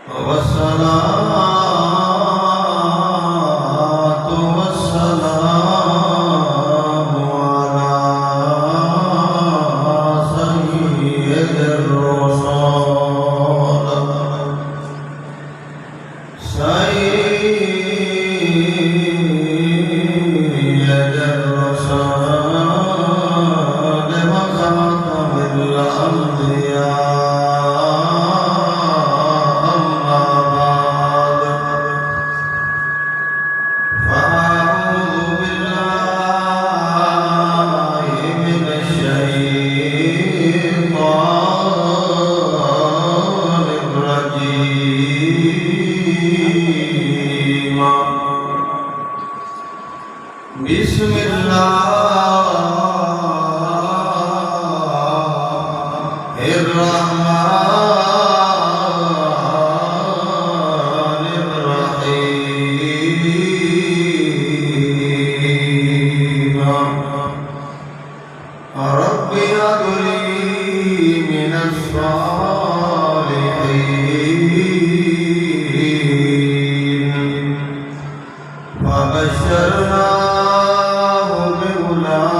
والصلاة والسلام على سيد الرسل وخاتم الأنبياء. أما بعد، فأعوذ بالله من الشيطان الرجيم. بسم الله الرحمن الرحيم. رب هب لي من الصالحين. فبشرناه بغلام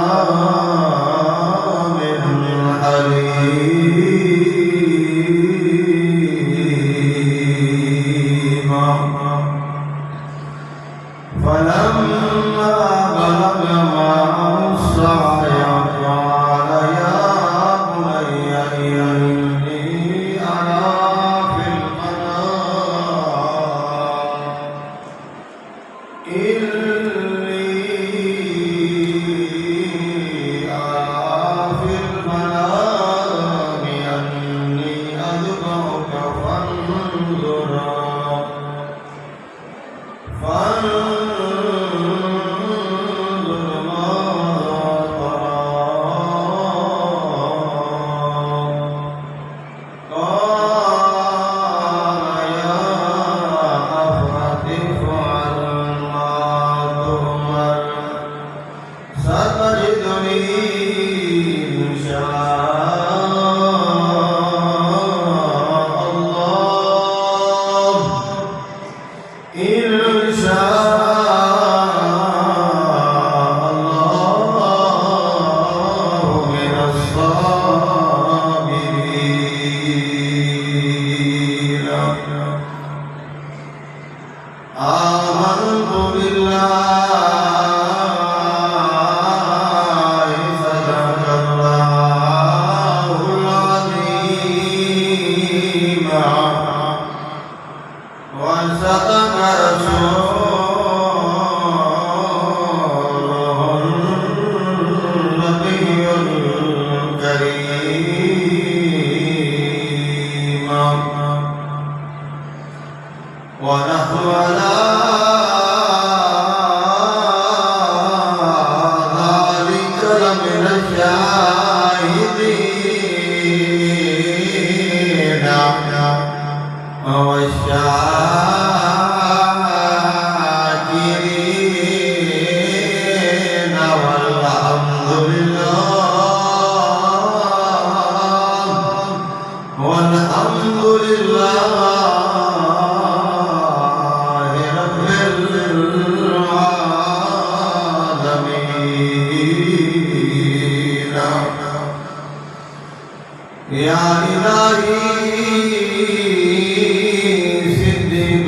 حليم. فلما بلغ معه السعي قال يا بني إني أرى في المنام أني أذبحك فانظر ماذا ترى. قال يا أبت افعل ما تؤمر ستجدني إن شاء الله من الصابرين. آمنت بالله صدق الله العظيم وصدق رسوله النبي الكريم. ونحن على ذلك لمن الشاهدين والشاكرين. والحمد لله رب العالمين. يا إلهي صدق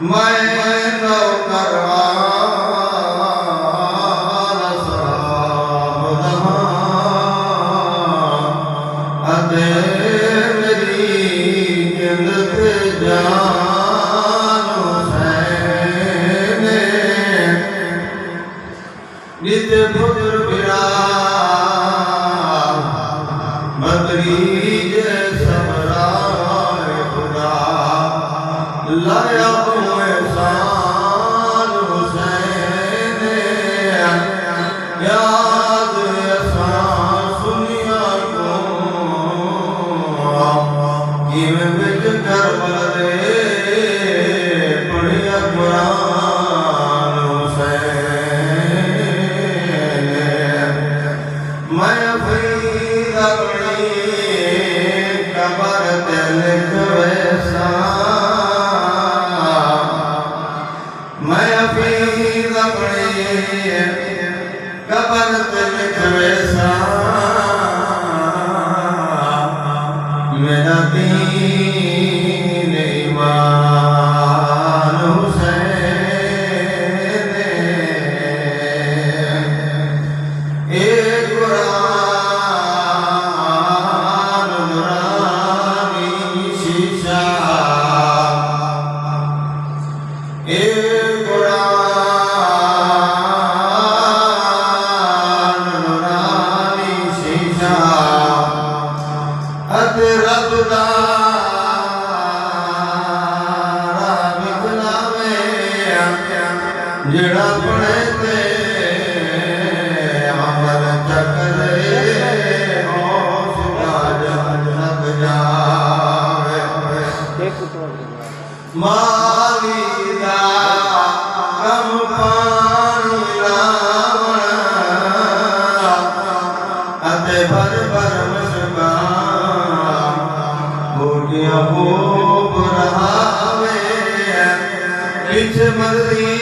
میں نوکران صاحب دہاں اتے میری جند تے جان حسین نت پتر برا بدری جے سبرائے خدا لایا احسان حسین یاد احسان سنیا کو کیویں وچ کربلے پڑھیا قرآن حسین میں فیض اپنی قبر تے لکھ ویسا میں فیض اپنی قبر تے لکھ ویسا میرا دین ایمان حسین اے قرآن نورانی شیشہ اے قرآن نورانی شیشہ ات رب دا راہ بناوے جڑا پڑھے تے عمل چکرے ہوش دا جنت جاوے مالی دا کم پانی لاونا اتے بھر بھر مشکان بوٹیاں خوب رہاوے پچھ مرضی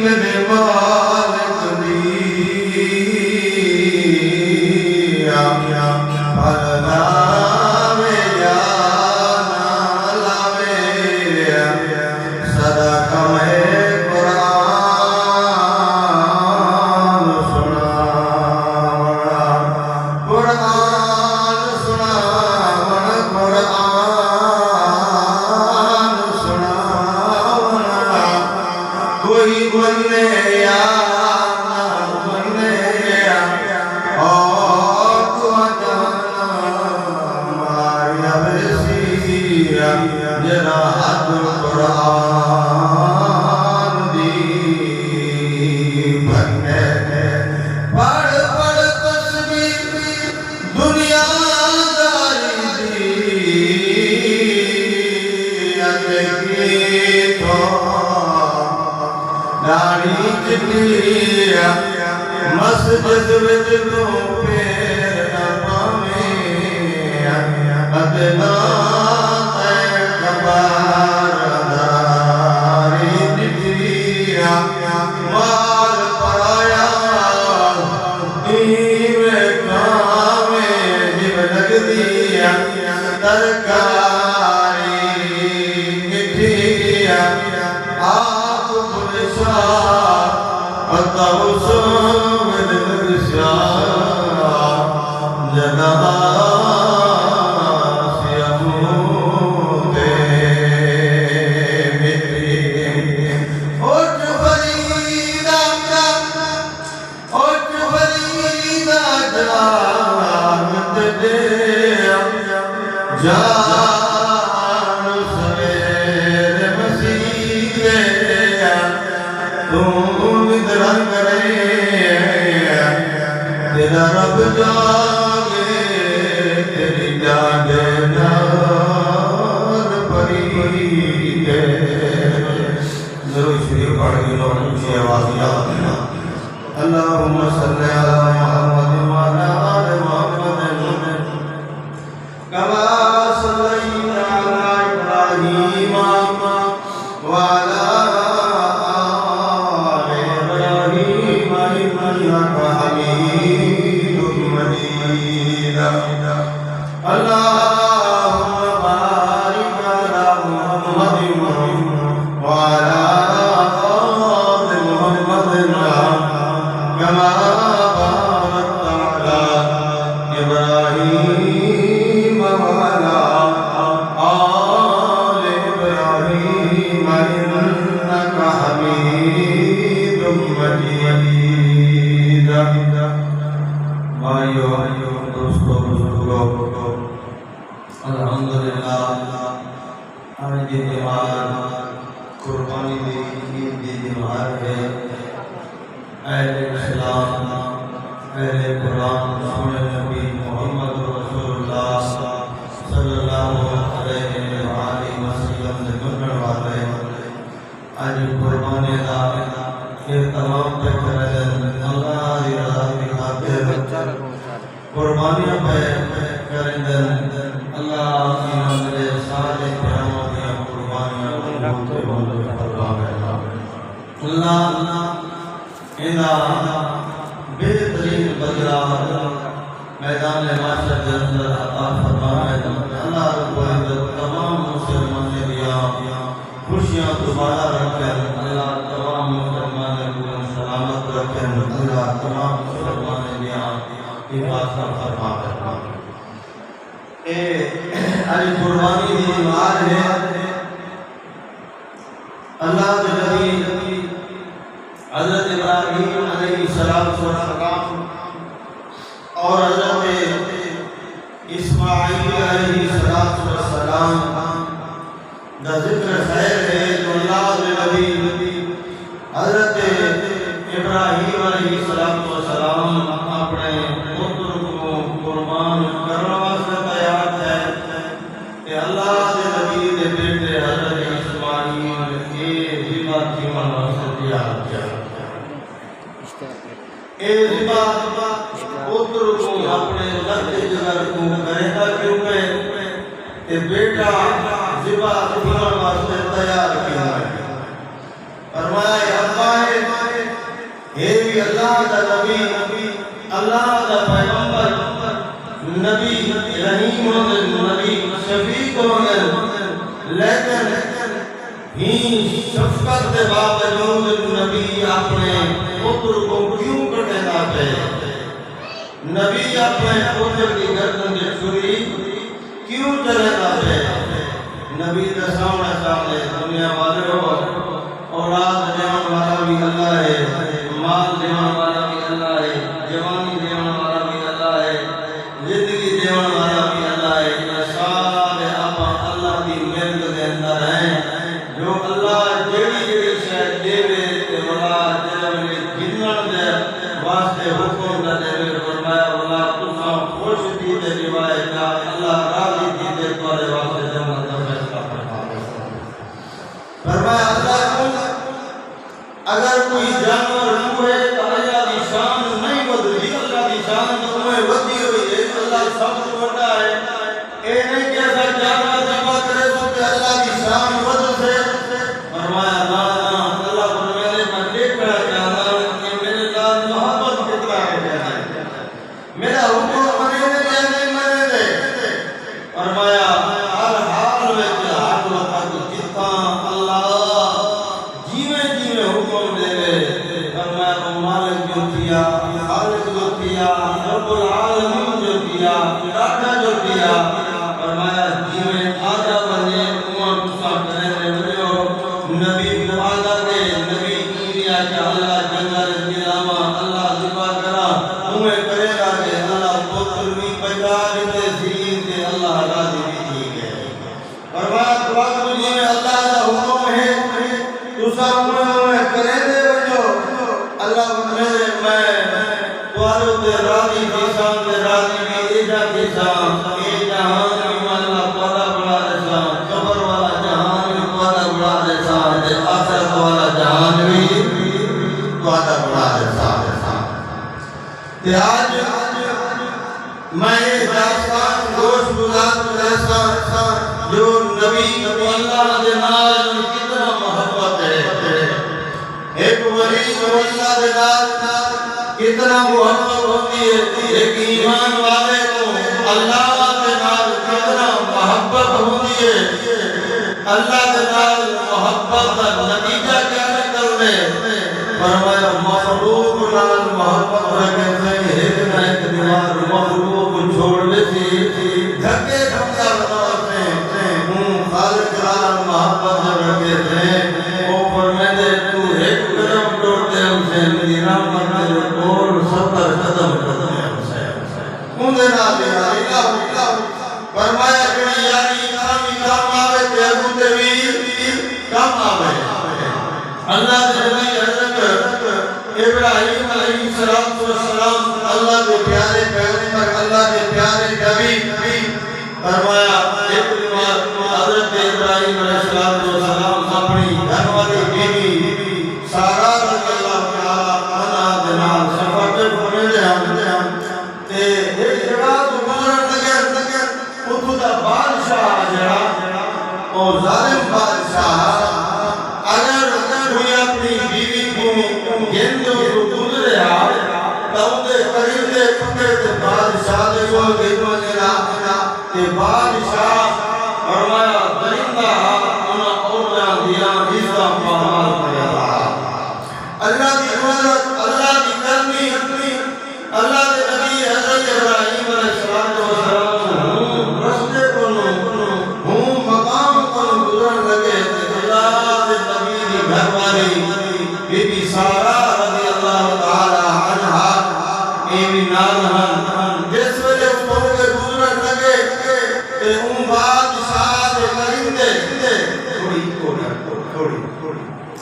میرے مالک دی پھل لاوے یا نہ لاوے صدقہ میں قرآن سناونا قرآن سناونا قرآن سناونا کوئی بننے یا نہ بننے اور تو جانا ماریا بسیا جنا حد قرآن دی بننے پڑھ پڑھ تسبیح دنیا داری دی اتے کی تو داڑھی چٹی مسجد وچ تو پیر نہ پاویں اتے نہ تے قبر داری نکلی مال پایا ایویں کھاویں جیویں لگدی ترکاری مٹھی آپ پرشا اتاو سومد مرشا جنا سیاموتے مٹھی اوچ فریدا جامت دے جان سویر مسیح تو ندرہ کرے تیرا رب جاگے تیری جاگے نار پری کے ضرور شریف پڑھ گئی لوگ اونچی آواز یاد کرنا اللہم صلی علی محمد وعلی آل محمد کما صلیت علی ابراہیم وعلی آل ابراہیم انک حمید مجید اللہم بارک علی محمد وعلی دی دیوار ہے اہل اسلام اہل قرآن سونے نبی محمد رسول اللہ صلی اللہ علیہ وآلہ وسلم سے منن والے آج قربانی دا احترام پہ کریں اللہ دی رضا کی خاطر قربانیاں پہ کریں اللہ کی نظر سارے پیاموں کی قربانیاں بہت بہت فرمائے اللہ انہا بہترین بدلہ میدان معاشر کے اندر عطا فرمائے اللہ رب العزت تمام مسلمان نے دیا خوشیاں دوبارہ رکھیں اللہ تمام مسلمان کو سلامت رکھیں اللہ تمام مسلمان نے دیا حفاظت فرمائے آج قربانی دی دیوار ہے اللہ کے نبی حضرت ابراہیم علیہ السلام اور حضرت اسماعیل علیہ السلام دا ذکر خیر ہے جو اللہ کے نبی حضرت ابراہیم علیہ السلام اپنے پتر کو قربان کرنے واسطے تیار ہے کہ اللہ کے نبی کے بیٹے حضرت اسماعیل کے ذبح کیمن واسطے تیار کیا اے ذبح پتر کو اپنے لفظ جگر کو کرے گا کیونکہ کہ بیٹا ذبح کیمن واسطے تیار کیا ہے فرمایا ابا ہے اے بھی اللہ کا نبی اللہ کا پیغمبر نبی رحیم نبی شفیق لیکن ہی شفقت کے باوجود نبی اپنے پتر کو کیوں کٹنا پہ نبی اپنے پتر کی گردن کی چھری کیوں چلنا پہ نبی کے سامنے دنیا والے ہو اولاد دیوان والا بھی اللہ ہے مال دیوان والا بھی اللہ ہے جوانی دیوان والا بھی اللہ ہے زندگی دیوان والا بھی اللہ ہے یہ سارے آپ اللہ کی ملک کے اندر ہیں جو اللہ جیڑی جیڑی شاید دیوے تے والا جیڑی جنن دے واسطے حکم نہ دے فرمایا اللہ تساں خوش تھی تے روایت کا اللہ راضی تھی تے تمہارے واسطے جنت کا فیصلہ فرمایا اللہ اگر کوئی جانور ہوئے تو اللہ کی شان نہیں بدلی اللہ کی شان تمہیں ودی ہوئی ہے اللہ سب سے بڑا ہے اے نہیں کیسا جانور ذبح کرے تو کہ اللہ کی شان بدل سے فرمایا نا اللہ فرمائے میں دیکھنا چاہتا ہوں کہ میرے ساتھ محبت کتنا ہے میرا حکم منے دے یا نہیں منے دے فرمایا ہر حال میں ہر وقت کتنا اللہ مالک جو کیا خالق جو کیا رب العالمین جو کیا راکھا جو کیا فرمایا جیویں آدھا بنے عمر کسا کرنے بلیو نبی کو آدھا دے نبی کیلیا کہ اللہ جنگل قیامہ اللہ ذبح کرا تمہیں کرے گا کہ اللہ پتر بھی پیدا دیتے سین سے اللہ راضی بھی ٹھیک ہے فرمایا وقت جیویں اللہ کا حکم ہے تو سب میں کرے دے اللہ میرے میں توارو دے راضی کی شان دے راضی کی ایجا کی شان اے جہان بھی اللہ پادا بڑا دے شان قبر والا جہان بھی پادا بڑا دے شان دے آخرت والا جہان بھی پادا بڑا دے شان تے آج میں داستان گوش گزار ایسا جو نبی اللہ دے نال کتنا محبت ہے ایک ولی جو اللہ دے نال کتنا محبت ہوتی ہے ایک ایمان والے کو اللہ دے نال کتنا محبت ہوتی ہے اللہ کے نال محبت کا نتیجہ کیا نکلنے فرمایا مخلوق نال محبت رکھے سے ایک نہ ایک دیوار مخلوق چھوڑ لیتی دھکے دھکا بناتے ہوں خالق نال محبت رکھے سے وہ فرمائے تو ایک قدم ٹوٹے اسے میری رحمت کے ٹول 70 قدم ٹوٹے اسے ان دے نال اللہ فرمایا کہ یاری کام آوے تے ابو تے بھی کام آوے اللہ کے نبی حضرت ابراہیم علیہ السلام اللہ کے پیارے پیغمبر اللہ کے پیارے نبی فرمایا ایک بار حضرت ابراہیم علیہ السلام اپنی گھر والی بیوی سارا رضی اللہ تعالی عنہا کے نال سفر پہ فرماتے ہیں تے ایک جگہ تو گزرن لگے اتھوں دا بادشاہ جڑا او ظالم بادشاہ اگر کوئی اپنی بیوی کو گندو کو گزریا تو دے قریب دے پکڑ تے بادشاہ دے کو گندو جڑا کہ بادشاہ فرمایا درندہ انہاں اوڑیاں دیاں اس کا پامال کریا اللہ کی قدرت اللہ کی کرنی اللہ کے نبی حضرت ابراہیم علیہ السلام رستے کو ہوں مقام کو گزرن لگے اللہ کے نبی کی گھر والی بی بی سارا رضی اللہ تعالی عنہا ایویں نال جس ویلے اس کے گزرن لگے تے اون بادشاہ دے کرندے تھوڑی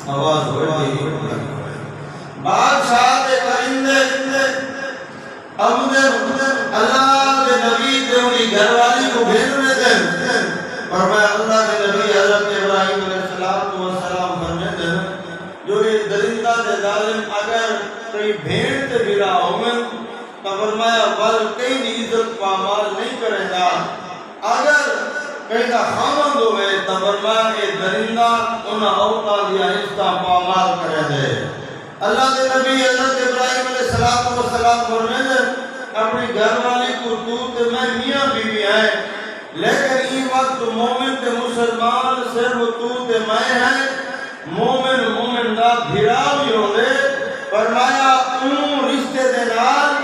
آواز ہوئی بادشاہ دے کرندے اللہ کے نبی تے انہی گھر والی کو بھیجنے دیں فرمایا اللہ کے نبی حضرت ابراہیم علیہ السلام فرماتے ہیں جو یہ درندہ دے ظالم اگر کوئی بھیڑ تے بلا ہوئے تو فرمایا بل کئی عزت پامال نہیں کرے گا اگر کہیں دا خامند ہوئے تو فرمایا کہ درندہ انہاں عورتاں دیا حصہ پامال کرے دے اللہ کے نبی حضرت ابراہیم علیہ السلام فرماتے ہیں اپنی گھر والی کو تو میں میاں بیوی ہیں لیکن یہ وقت مومن تے مسلمان صرف تو تے میں ہیں مومن دا بھیڑا بھی ہو دے فرمایا اون رشتے دے نال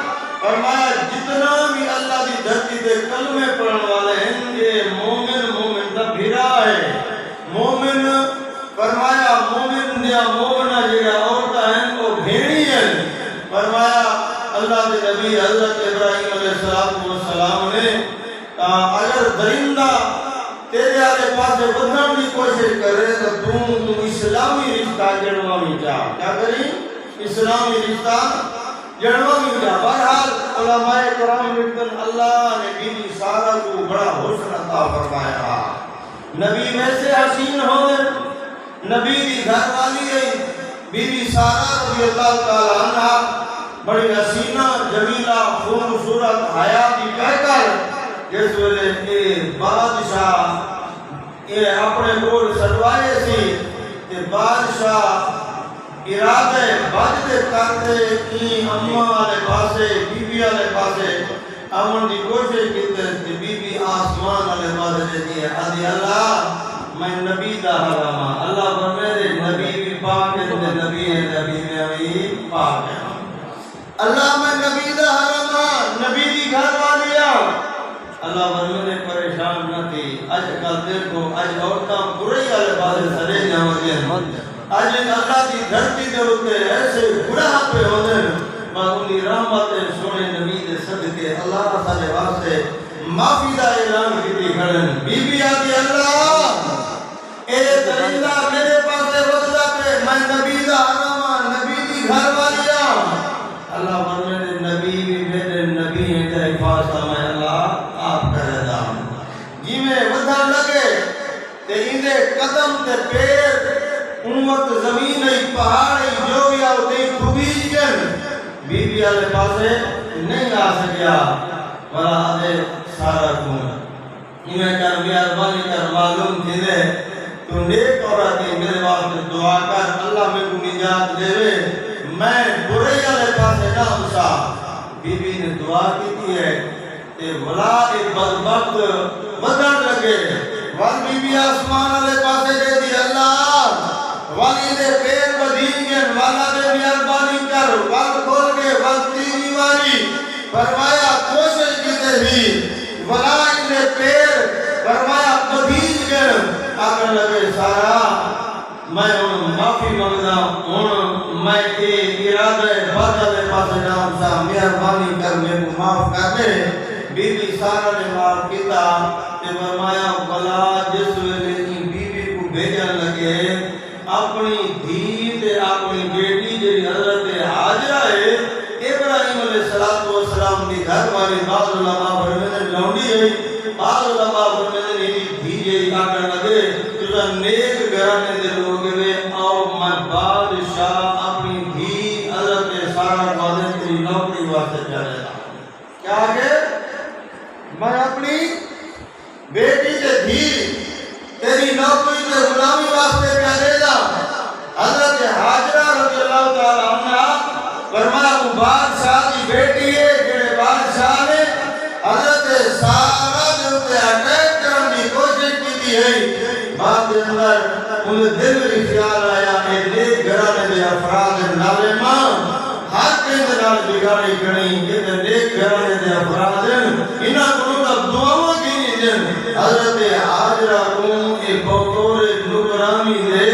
فرمایا جتنا بھی اللہ دی دھرتی دے کلمے پڑھن والے ہیں یہ مومن دا بھیڑا ہے مومن فرمایا مومن دیا مومنہ جگہ عورتہ ہیں وہ بھیڑی ہیں فرمایا اللہ کے نبی حضرت ابراہیم علیہ السلام نے اگر درندہ تیرے آلے پاسے بدھن کی کوشش کرے تو تم اسلامی رشتہ جڑوامی چاہ کیا کریں اسلامی رشتہ جڑوامی چاہ بہرحال علماء کرام لکھن اللہ نے بی بی سارا کو بڑا حسن عطا فرمایا نبی ویسے حسین ہو دے نبی دی گھر والی ہے بی بی سارا رضی اللہ تعالی عنہ بڑی حسینہ جمیلہ خوبصورت حیا دی کہہ کر جس ویلے یہ بادشاہ یہ اپنے گول سڑوائے سی کہ بادشاہ ارادے بجتے کرتے کی اماں والے پاسے بی بی والے پاسے امن دی کوشش کیتے کہ بی بی آسمان والے پاسے دیتی ہے آدھی اللہ میں نبی دا حرامہ اللہ فرمائے دے نبی بھی پاک ہے نبی ہے نبی میں بھی پاک ہے اللہ میں نبی دا حرامہ نبی دی گھر والیا اللہ فرمائے پریشان نہ تھی اج کل دیکھو اج عورتاں برئی والے پاسے سڑے جاؤں گے آج اللہ کی دھرتی دے ہوتے ایسے گناہ پہ ہونے میں انہی رحمت سونے نبی دے صدقے اللہ سارے واسطے معافی دا اعلان کی کھڑن بی بی آتی اللہ اے درندہ میرے پاسے وقتا پہ میں نبی دا حرامہ نبی دی گھر والیا اللہ فرمائے نبی بھی میرے نبی ہیں تے حفاظت میں اللہ آپ کرے دام جی میں ودا لگے تے اندے قدم تے پیر ان وقت زمین ہے پہاڑ ہے جو بھی آتے کھبیج گئے بی بی والے پاسے نہیں آ سکیا بڑا آدھے سارا کون انہیں کر مہربانی کر معلوم تھی دے تو نیک عورتی میرے واسطے دعا کر اللہ میں کو نجات دے میں برے والے پاسے نہ ہمسا بی بی نے دعا کی تھی ہے کہ بلا ایک بدبخت بدن لگے وال بی بی آسمان والے پاسے دے دی اللہ والی دے پیر بدین گن والا دے مہربانی کر وال کھول کے وال تیری والی فرمایا کوشش کیتے بھی والا دے پیر فرمایا بدین گن آگر لگے سارا میں معافی مانگدا ہوں میں یہ ارادہ بدل پاس نام سا مہربانی کر میں کو معاف کر دے بی بی سارا نے معاف کیتا کہ فرمایا بلا جس ویلے بی بی کو بھیجن لگے اپنی دھی تے اپنی بیٹی جی حضرت حاجرہ ہے ابراہیم علیہ السلام کی گھر والی بعض علماء فرمائے لونڈی ہے بعض علماء فرمائے دھیجے آکر لگے تو نیک گھرانے دے لوگ ہوئے اور میں بادشاہ اپنی دھی حضرت سارہ قادر تیری نوکری واسطے چلے گا کیا آگے میں اپنی بیٹی کے دھی تیری نوکری سے غلامی واسطے چلے گا حضرت حاجرہ رضی اللہ تعالیٰ عنہ فرمایا وہ بادشاہ کی بیٹی ہے جڑے بادشاہ نے حضرت سارہ جو تے اٹیک کرنے کی کوشش کی ہے بعد اندر انہیں دل میں خیال آیا کہ نیک گھرانے دے افراد نالے ماں ہر کہیں نال بگاڑی کرنی کہ نیک گھرانے دے افراد انہاں کو تب دعاوں کی نہیں حضرت حاجرہ کو ایک بطور نکرانی دے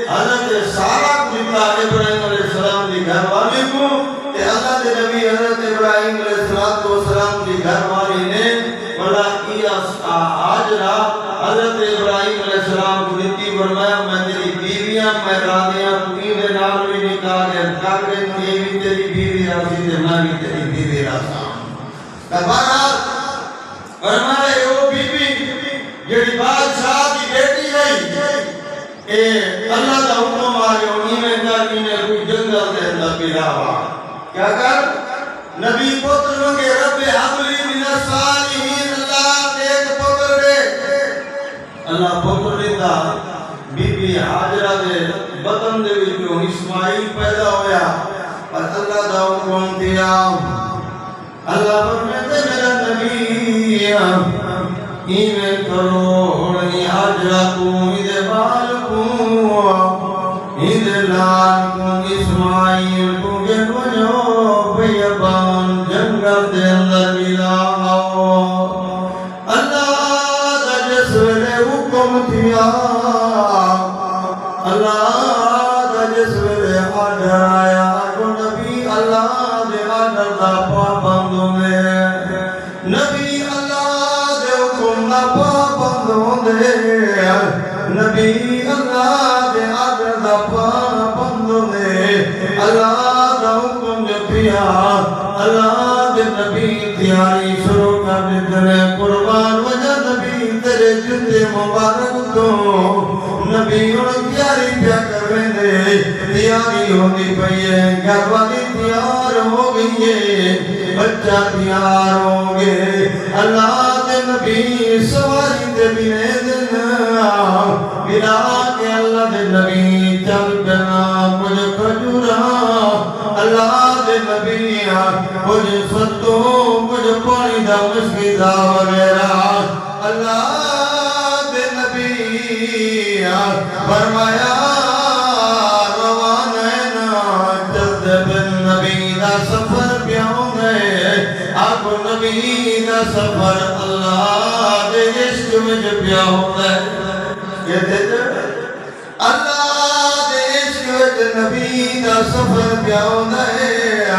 حضرت سارہ کو ابراہیم علیہ السلام کی گھر والی کو کہ اللہ کے نبی حضرت ابراہیم علیہ السلام کی گھر والی نے بلا کیا حاجرہ حضرت ابراہیم علیہ السلام کو دیتی فرمایا میں تیری بیویاں میں رادیاں تین نال بھی نکاح کے کر کے یہ بھی تیری بیوی راسی تے میں بھی تیری بیوی راسا تبارہ فرمایا وہ بیوی جڑی بادشاہ کی بیٹی ہے اے اللہ دا حکم آگے انہی میں جاتی نے کوئی جنگل دے اندر پیراوا کیا کر نبی پتر منگے رب حبلی من الصالحین اللہ ایک پتر دے اللہ پتر دیتا بی بی حاجرہ دے بطن دے وچوں اسماعیل پیدا ہویا پر اللہ دا حکم دیا اللہ فرماتے میرا نبی ایمن کرو حاجرہ کو ادھے بال کو ادھے لال کو اسماعیل کو گن وجو بیابان جنگل دے اندر ملاؤ اللہ دا جسولے حکم دیا اللہ دا جسولے حاجر آیا جو نبی اللہ دے حاجر دا پابند ہوئے نبی اللہ دے حکم دا پابند ہوئے نبی اللہ دے حاجر دا پابند ہوئے اللہ دا حکم جو پیا اللہ دے نبی تیاری شروع کر دیتے قربان وجہ نبی تیرے جندے مبارک تو نبی ان تیاری پیا کرویں دے تیاری ہوگی پئیے گھر والی تیار ہو گئی ہے بچہ تیار ہوں گے اللہ دے نبی سواری دے بینے دن بلا کے اللہ دے نبی چل بنا مجھے کھجورا اللہ دے نبی مجھے ستو مجھے پانی دا مشکی دا وغیرہ اللہ دے نبی فرمایا روان ہے نا جد بن نبی دا سفر پیاؤں گئے آپ نبی دا سفر اللہ دے عشق میں جو پیاؤں گئے کہتے جو اللہ دے عشق میں جو نبی دا سفر پیاؤں گئے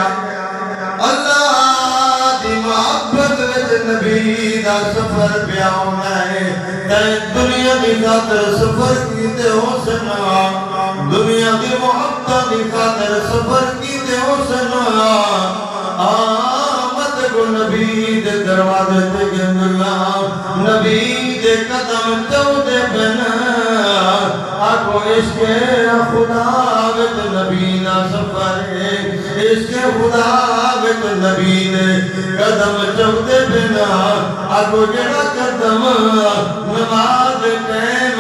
اللہ دی محبت میں نبی دا سفر پیاؤں گئے دنیا دی خاطر سفر کیتے ہو سنا دنیا دی محبت دی خاطر سفر کیتے ہو سنا آمد کو نبی دے دروازے تے گند اللہ نبی دے قدم چودے بنا آکو عشق خدا ویت نبی نا سفر ہے عشق خدا ویت نبی دے قدم چودے بنا آکو جڑا قدم نماز قائم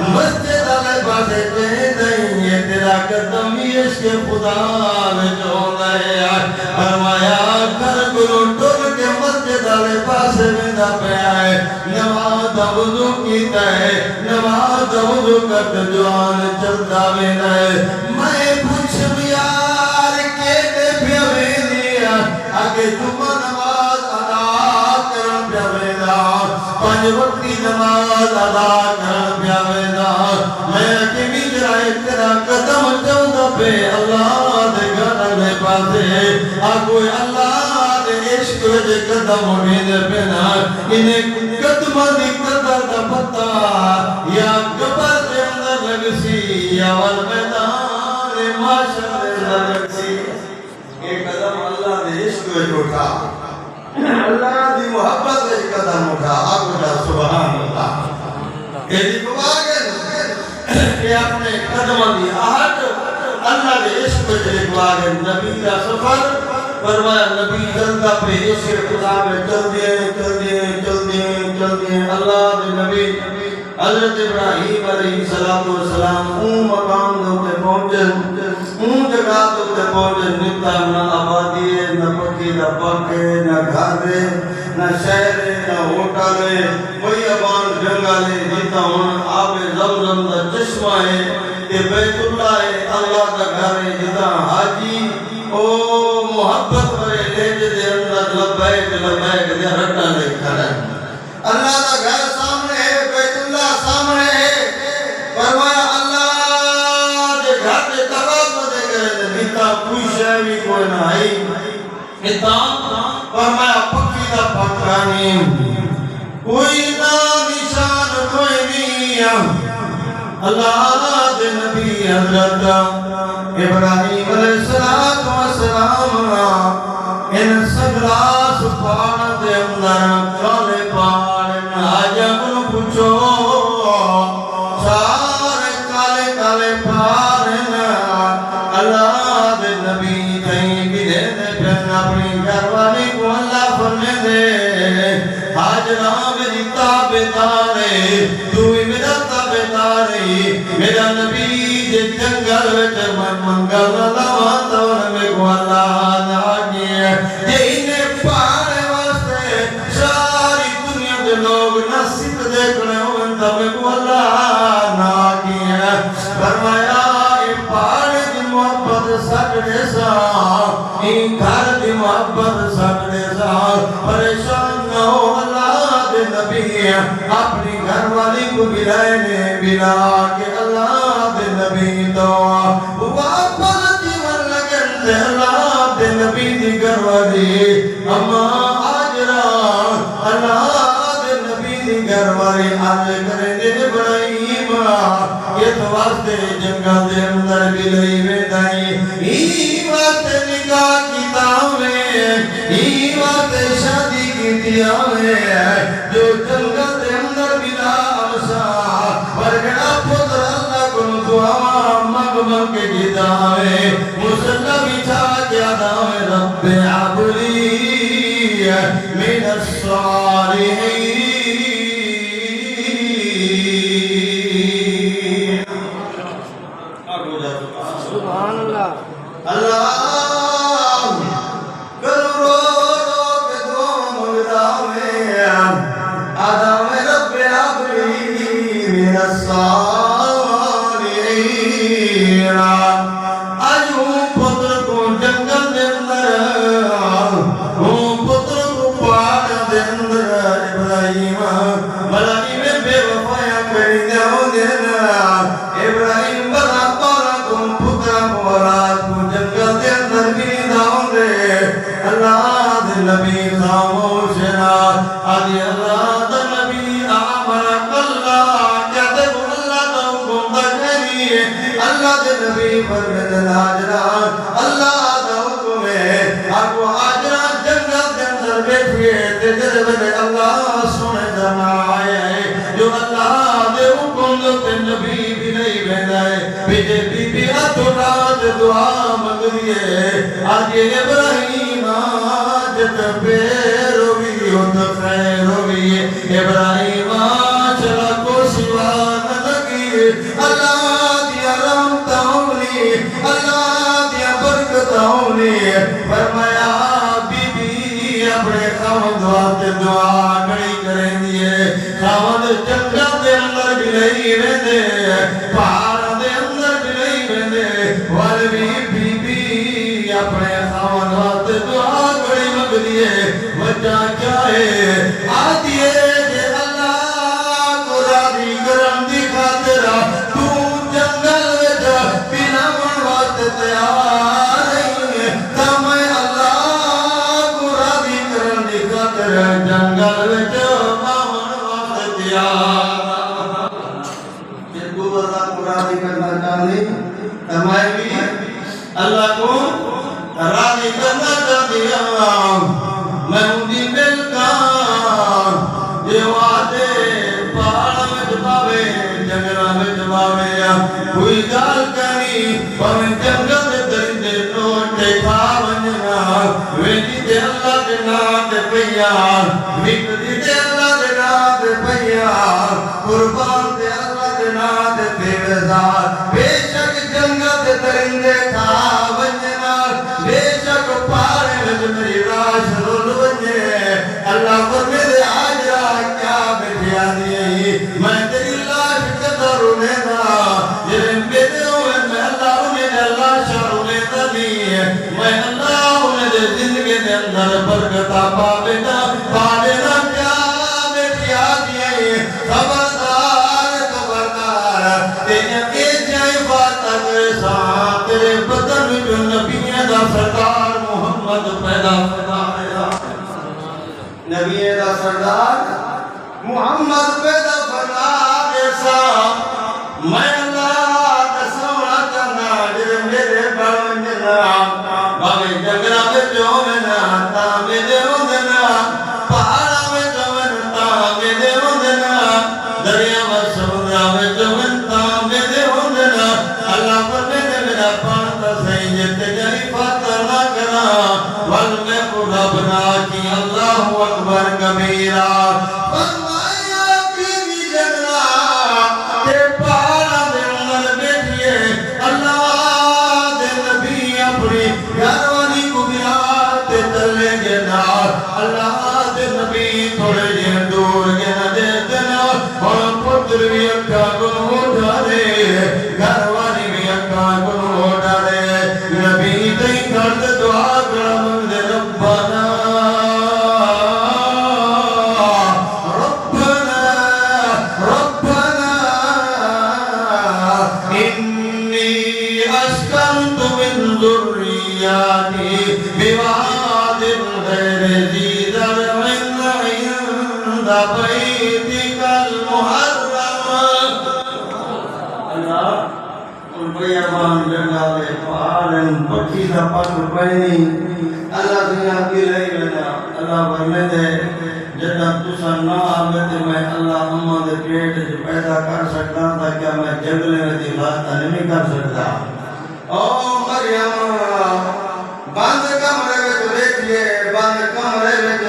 مسجد علی باسے چاہے نہیں یہ تیرا قدم عشق خدا ویت ہونا ہے فرمایا کر گرو ٹول کے مسجد علی باسے میں دا پیا ہے نماز وضو کیتا ہے نماز وضو کرت جوان چلتا میرا ہے میں پوچھم یار کیتے پیا ویدیا آگے جمعہ نماز ادا کرن پیا ویدا پانچ وقتی نماز ادا کرن پیا ویدا میں اکیمی جرائے تیرا قدم چلتا پہ اللہ دے گھر دے پاسے آگوئے اللہ دے عشق دے قدم اڑھے پہ نا انہیں قدم دی قدر دا پتا یا قبر دے اندر لگسی یا والمیدان نظر سی ایک قدم اللہ دے عشق وچ اٹھا اللہ دی محبت وچ قدم اٹھا آگو جا سبحان اللہ ایدی بواگن کہ اپنے قدمہ دی آہٹ اللہ دے عشق وچ لکھواگن نبی دا سفر فرمایا نبی چلتا پہ عشق خدا میں چل دیئے اللہ دے نبی حضرت ابراہیم علیہ السلام اون مقام دوتے پہنچے اون جگہ دوتے پہنچے نتا نہ آبادی ہے نہ پکی نہ پکے نہ گھر نہ شہر نہ ہوٹل وہی ابان جنگلے جتا ہون آب زمزم دا چشمہ ہے یہ بیت اللہ ہے اللہ دا گھر ہے جتا حاجی او محبت کرے لیج دے اندر لبیک دے رٹا دے کھڑا اللہ دا گھر سامنے ہے بیت اللہ سامنے ہے فرمایا اللہ دے گھر دے تباب دے کرے بیتا کوئی شہوی کوئی نہ آئی اتنا فرمایا پکی دا پکانی کوئی نہ نشان کوئی نہیں اللہ دے نبی حضرت ابراہیم علیہ السلام ان سگراس پاڑ دے اندر کالے پاڑ آجا کن پوچھو سارے کالے کالے پاڑ اللہ دے نبی کہیں بھی دے پھر اپنی گھروالی کو اللہ فرمے دے حاجرہ میری تابدارے تو ہی میرا تابدارے میرا نبی دے جنگل وچ منگل لوات اور میں کو اللہ ناگی یہ انہیں پاڑے واسطے ساری دنیا دے لوگ نصیب دیکھنے ہوئے تب میں کو اللہ ناگی فرمایا یہ پاڑے دی محبت سکڑے سا ان گھر دی محبت سکڑے سا پریشان نہ ہو اللہ دے نبی اپنی گھر والی کو بلائنے بلا کہ اللہ دے نبی دعا واپس جیون لگن دے اللہ دے نبی دی گھر والی اما آجرا اللہ دے نبی دی گھر والی آج کریں دے ابراہیم یہ تو واسطے جنگل دے اندر بھی لئی ویدائی ہی واسطے نکاح کی تاویں ہی واسطے شادی کی تیاویں جو جنگل دے اندر بلا عرصہ ورگڑا پتر اللہ کن دعا مغمم کے جداویں مسلم بچھا کیا داویں رب عبلی من الصالحین سبحان اللہ اللہ کرو رو کے دعا مگداویں آدم رب عبلی من الصالحین آجوں پتر کو جنگل دے اندر ہوں پتر کو پاڑ دے اندر ابراہیم ملائی میں بے وفایا کری دیو دینا ابراہیم بنا پارا تم پتر مورات کو جنگل دے اندر بھی داؤں دے اللہ دے نبی خاموشنا آدھی اللہ دے نبی آمرک اللہ کہتے وہ اللہ دا حکم دا کری اللہ دے نبی فرمد ناجرہ اللہ دا حکم ہے آگو آجرہ جنگل دے اندر بیٹھئے تے جربے اللہ سنے جنا آئے جو اللہ دے حکم دے نبی بھی نہیں بیدائے بیجے بی بی اتورات دعا مگریے آج ابراہیم آجت پیر ہوئی ہوت خیر ہوئی ابراہیم چلا کو سوان لگی اللہ دیا رحمتہ ہولی اللہ دیا برکتہ ہولی فرمایا بی بی اپنے خامد واسطے دعا کڑی کریں دیئے خامد جنگل دے اندر بھی نہیں ویندے پہاڑ دے اندر بھی نہیں ویندے والوی بی بی اپنے خامد واسطے دعا کڑی مگ دیئے وجہ چاہے آدھیے جے اللہ کو راضی کرم دی خاطرہ تو جنگل ویجا بنا من واسطے تیار ہے تمہیں اللہ کو راضی کرم دی خاطرہ جنگل ویجا من واسطے تیار جن کو اللہ کو راضی کرنا چاہتے تمہیں بھی اللہ کو راضی کرنا چاہتی ہوں میں ہوں دی ملکان یہ وعدے پہاڑ میں جباوے جنگلہ میں جباوے کوئی گال کرنی پر جنگل درندے ٹوٹے کھا ونجنا ویدی دے اللہ دے نات پیار ویدی دے اللہ دے نات پیار قربان دے اللہ دے نات پیوزار بے شک جنگل دے درندے کھا ونجنا بے شک پاڑے میں میری راش رول ونجے اللہ پر میرے آجرہ کیا بیٹھیا دیئے میں تیری لاش قدر لینا جنہیں بیٹے ہوئے میں اللہ انہیں اللہ شروع لیتا دیئے میں اللہ انہیں دے زندگی دے اندر برکتا پاوینا پاوینا کیا بیٹھیا دیئے خبردار خبردار تینے کے جائے بات اگرسا تیرے بدن جو نبی دا سردار محمد پیدا فرمایا نبی دا سردار محمد پیدا فرمایا میں اللہ دسونا چاہنا جر میرے بڑھنجنا باوے جگرہ میں جو میں ناتا میرے ہوندنا پہاڑا میں جو میں ناتا میرے ہوندنا دریا میں سمندرہ میں جو میں ناتا میرے ہوندنا اللہ پر میرا پانتا صحیح جتے جائی فاتر نہ کرا وال میں پورا بنا کی اللہ اکبر کبیرہ فرمایا بیوی جگرہ تے پہاڑا دے اندر بیٹھئے اللہ دے نبی اپنی گھروانی کو بیاتے تلے گے نار اللہ دے نبی تھوڑے جے دور گے نہ دے دینا اور پتر بھی اکھا گن اٹھا دے گھروانی بھی اکھا گن اٹھا دے نبی تے کرد دعا کرم دے ربنا بواد غیر ذی زرع عند بیتک المحرم اللہ ان بیابان جنگالے پہاڑن پکی دا پاک پہنی اللہ دنیا کی رہی بنا اللہ فرمے دے جدہ تسا نہ آبتے میں اللہ امہ دے پیٹ جو پیدا کر سکتا تھا کیا میں جنگلے میں دی خاصتہ نہیں کر سکتا او مریم بند کمرے وچ بیٹھئے بند کمرے وچ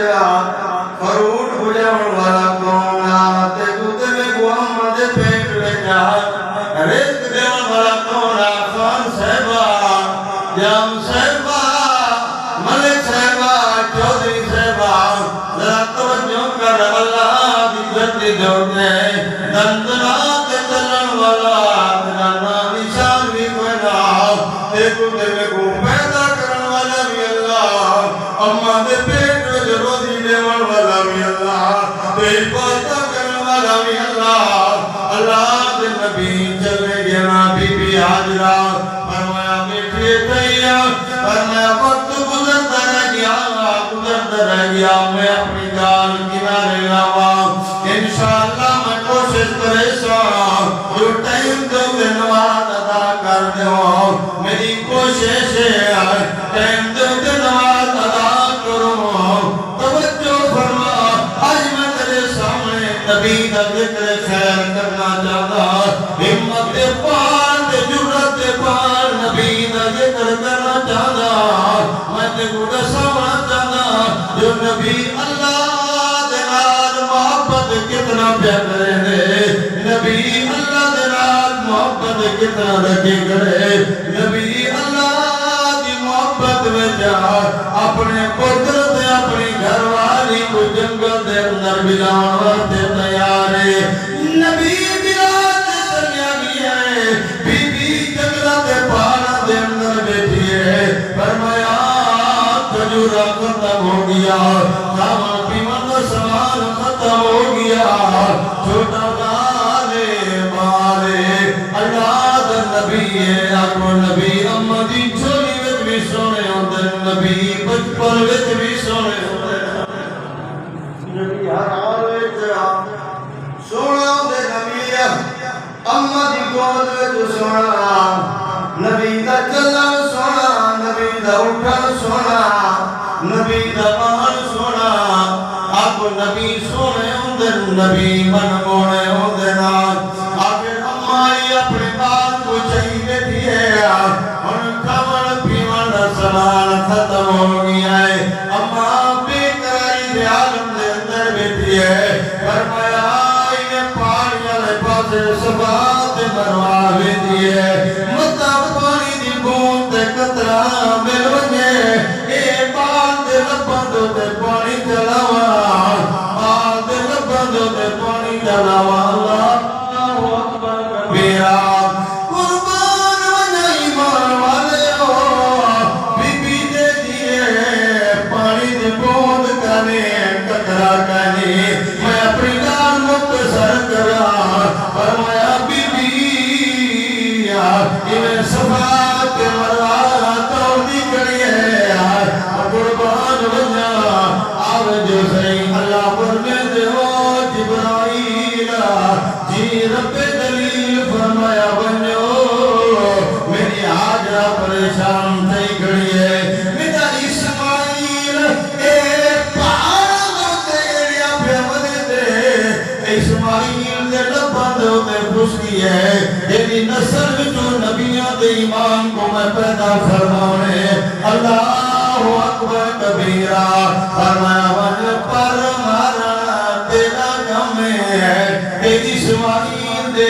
فروٹ بجاون والا کون آ تے کتے میں محمد پیٹ وچ رزق دیون والا کون آ خان صاحبہ جام صاحبہ ملک صاحبہ چودھری صاحبہ ذرا توجہ کر اللہ دی دھرتی دوڑتے دندنا تے چلن والا دندنا نشان بھی کوئی نہ تے کتے میں کو پیدا کرن والا بھی اللہ اماں دے پیٹ وچ روزی دیون والا بھی اللہ تے عبادت کرن والا بھی اللہ اللہ دے نبی چلے گیا بی بی حاجرہ فرمایا بیٹھے تھیا فرمایا وقت گزرتا رہ گیا میں اپنی جان کنارے لاوا انشاءاللہ میں کوشش کرے سا جو ٹائم دو دنواد ادا کر دو میری کوشش ہے ٹائم دو دنواد ادا کرو توجہ فرما آج میں تیرے سامنے نبی کا ذکر خیر کرنا چاہتا ہمت پار دے جرت پار نبی کا ذکر کرنا چاہتا میں تے گوڑا سامنا چاہتا جو نبی اللہ دے نال محبت کتنا پیار کرے نبی اللہ دے نال محبت کتنا رکھے کرے نبی اللہ دی محبت میں جا اپنے پتر تے اپنی گھر والی کو جنگل دے اندر بلان واسطے تیار ہے نبی بلان دے چلیا گیا ہے بی بی جنگل دے پہاڑ دے اندر بیٹھی ہے فرمایا کھجورا ختم ہو گیا کھانا پیمن سامان ختم ہو گیا چھوٹا مالے مالے اللہ دا نبی ہے آکو نبی امہ دی چھوڑی وچ بھی سونے ہوندے نبی بچپن وچ بھی سونے ہوندے نبی ہر حال وچ سونا ہوندے نبی امہ دی گود وچ سونا نبی دا چلن سونا دا اٹھن سونا نبی دا بان سونا آپ نبی سونے ہوندن نبی من مونے ہوندن آگے امائی اپنے بات کو چاہی بیٹھی ہے ان کھمن پیمن سمان ختم ہو گیا ہے اماں بے قراری دے عالم دے اندر بیٹھی ہے فرمایا انہیں پانی والے پاسے سبات مروا بیٹھی ہے مطا پانی دی بوند دے قطرہ مل ونجے اے بال دے لبندوں دے پانی چلاوا بال دے لبندوں دے پانی چلاوا اللہ اکبر کبیرہ قربان ونجا ایمان والے ہو بی بی دے دیئے پانی دے بوند کنے قطرہ کنے میں اپنی لال مقصر کرا فرمایا بی بی انہیں صفات مروا توڑی کری ہے قربان ونجا آوے جو سہی اللہ پر میں دے ہو جبرائیل جی رب دلیل فرمایا ونجو میری حاجرہ پریشان تھی کھڑی ہے میرا اسماعیل اے پہاڑوں تے ایڑیا پہ ودے دے اسماعیل دے لبندوں تے خوشکی ہے تیری نسل جو نبیوں دے ایمان کو میں پیدا فرماؤنے اللہ اکبر کبیرہ فرمایا ون پر مارا تیرا گم ہے تیری اسماعیل دے